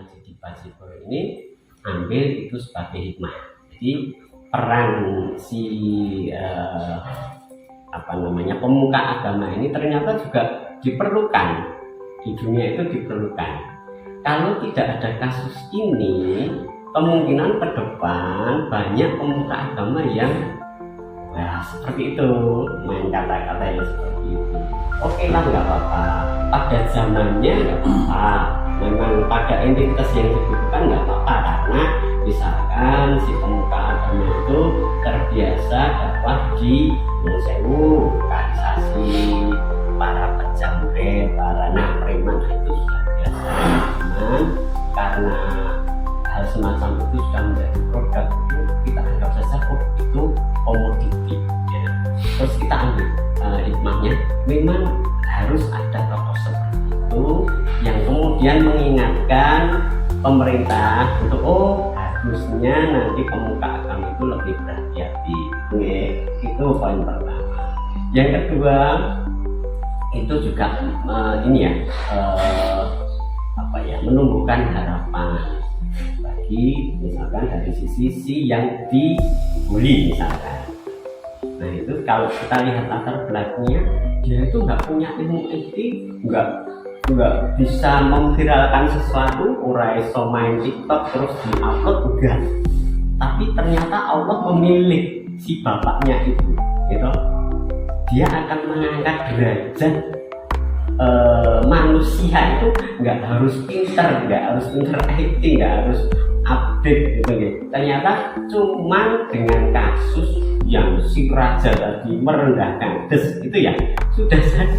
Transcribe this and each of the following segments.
ngaji di Pajipur ini ambil itu sebagai hikmah. Jadi peran si pemuka agama ini ternyata juga diperlukan di dunia, itu diperlukan. Kalau tidak ada kasus ini, kemungkinan ke depan banyak pemuka agama yang seperti itu, main kata-kata yang seperti itu. Oke lah, nggak apa-apa, pada zamannya nggak apa-apa, memang pada entitas yang dibutuhkan nggak apa-apa, karena misalkan si pemuka agama itu terbiasa dakwah di Sewu, lokalisasi para pejamret, para preman, itu sudah biasa. Cuman karena hal semacam itu sudah menjadi produk, kita anggap saja itu komoditi ya. Terus kita ambil hikmahnya, memang harus ada tokoh seperti itu yang kemudian mengingatkan pemerintah untuk harusnya nanti pemuka agama itu lebih berhati-hati. Itu poin pertama. Yang kedua itu juga menumbuhkan harapan bagi misalkan dari sisi yang dibully misalkan. Nah itu kalau kita lihat latar belakangnya, dia itu nggak punya ilmu etik, nggak bisa memviralkan sesuatu, ora iso main TikTok terus diupload enggak. Tapi ternyata Allah memilih si bapaknya itu, gitu. Dia akan mengangkat derajat manusia itu, nggak harus pinter IT, nggak harus update gitu ya. Ternyata cuman dengan kasus yang si raja tadi merendahkan itu ya sudah saja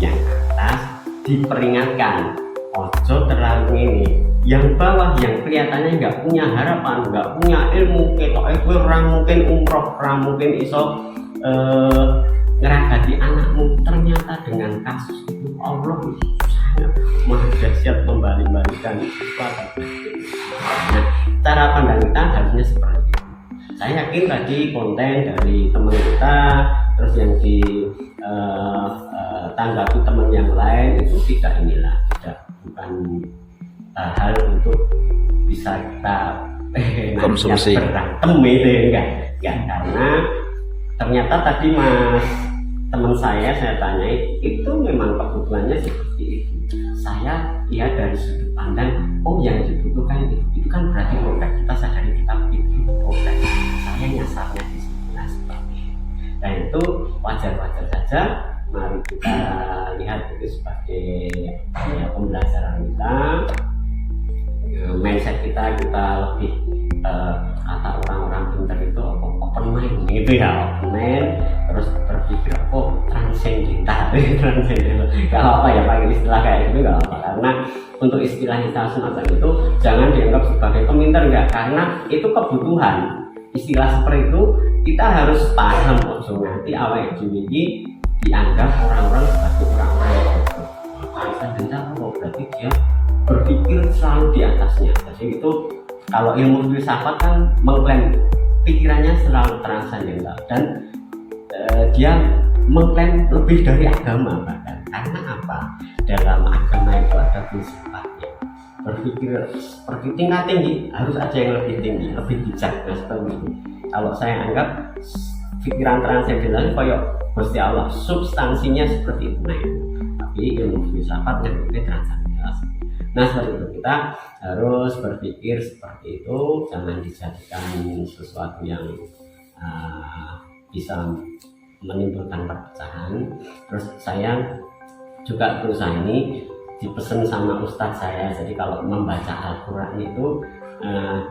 yang atas diperingatkan, ojo terlalu ini. Yang bawah yang kelihatannya nggak punya harapan, nggak punya ilmu, orang mungkin umroh, orang mungkin iso ngeragati anakmu, ternyata dengan kasus itu Allah sangat maha dahsyat membalik-balikan sesuatu. Nah, cara pandang kita harusnya seperti itu. Saya yakin tadi konten dari teman kita, terus yang ditanggapi teman yang lain itu bukan hal untuk bisa kita konsumsi berantem itu enggak, karena ternyata tadi teman saya tanya itu memang kebutuhannya seperti itu. Saya lihat dari sudut pandang, yang dibutuhkan itu kan berarti produk, kita sadari kita itu produk, saya nyasarnya di sini seperti itu. Dan itu wajar-wajar saja. Mari kita lihat itu sebagai pembelajaran kita, mindset kita lebih kata orang-orang pintar itu open mind gitu ya, open mind, terus berpikir transcendental gak apa ya pakai istilah kayak gitu, gak apa, karena untuk istilah-istilah semacam itu jangan dianggap sebagai pemintar, enggak, karena itu kebutuhan. Istilah seperti itu kita harus paham, nanti awal ini dianggap orang-orang sebagai orang-orang yang bodoh. Transcendental berarti dia berpikir selalu di atasnya. Jadi itu kalau ilmu filsafat kan mengklaim pikirannya selalu transcendental, dan dia mengklaim lebih dari agama bahkan. Karena apa? Dalam agama itu ada filsafatnya. Berpikir seperti tingkat tinggi, harus ada yang lebih tinggi, lebih bijak. Nah seperti itu. Kalau saya anggap pikiran transcendental itu kayak Gusti Allah, substansinya seperti itu. Nah, tapi ilmu filsafatnya itu transcendental. Nah seperti itu, kita harus berpikir seperti itu, jangan dijadikan sesuatu yang bisa menimbulkan perpecahan. Terus saya juga berusaha ini dipesan sama ustadz saya, jadi kalau membaca Al-Quran itu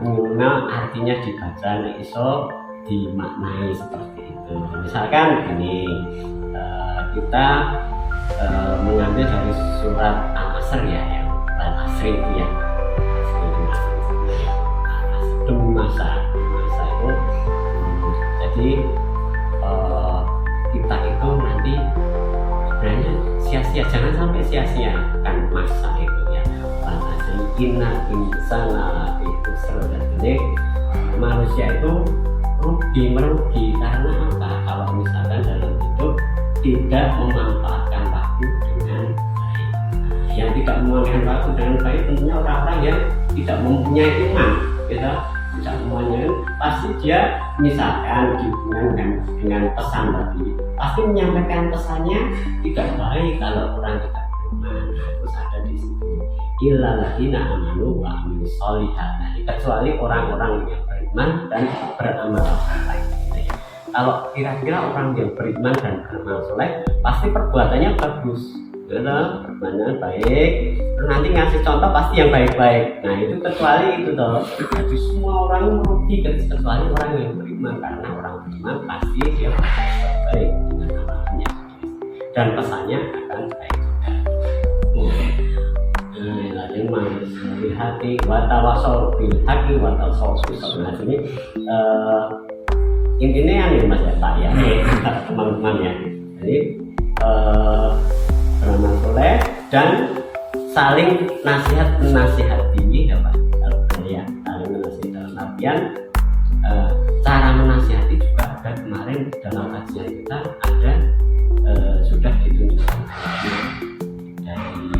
minimal artinya dibaca iso dimaknai seperti itu. Misalkan ini kita mengambil dari surat Al-Asr ya, Al-Asr itu ya, demi masa itu. Jadi kita itu nanti sebenarnya sia-sia, jangan sampai sia-siakan masa itu ya. Inna insana itu sebenarnya manusia itu merugi karena apa? Kalau misalkan dalam hidup tidak memanfaatkan waktu dengan baik. yang tidak memanfaatkan waktu dengan baik tentunya orang-orang yang tidak mempunyai iman, gitu. Tidak semuanya pasti dia misalkan dihubungkan dengan pesan tadi, pasti menyampaikan pesannya tidak baik kalau orang tidak beriman. Terus ada di situ illal ladzina amanu wa amilus sholihat, kecuali orang-orang yang beriman dan beramal saleh. Kalau kira-kira orang yang beriman dan beramal soleh pasti perbuatannya bagus, perbuatannya baik, terus nanti ngasih contoh pasti yang baik-baik. Nah itu kecuali itu toh, jadi semua orang merugi kecuali orang yang beriman, karena orang beriman pasti dia baik dengan amalannya dan pesannya akan baik juga. Lalu manusia hati watawasol bil haki watawasol bil sabr. Nah ini intinya nih mas ya pak ya, teman-teman ya. Jadi beramal soleh dan saling menasihati ya pak. Kalau ya saling menasihati dalam artian cara menasihati juga ada kemarin dalam kajian kita ada sudah ditunjukkan dari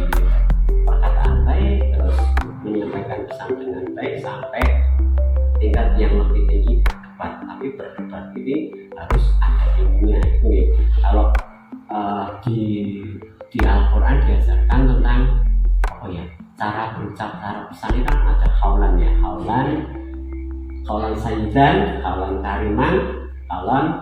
perkataan baik, terus menyampaikan pesan dengan baik sampai tingkat yang lebih tinggi berdebat. Tapi berdebat ini harus ada ilmunya. Ini kalau di Al-Quran diajarkan tentang apa ya, cara berucap, cara pesan itu kan ada haulan ya, haulan sayyidan, haulan kariman, haulan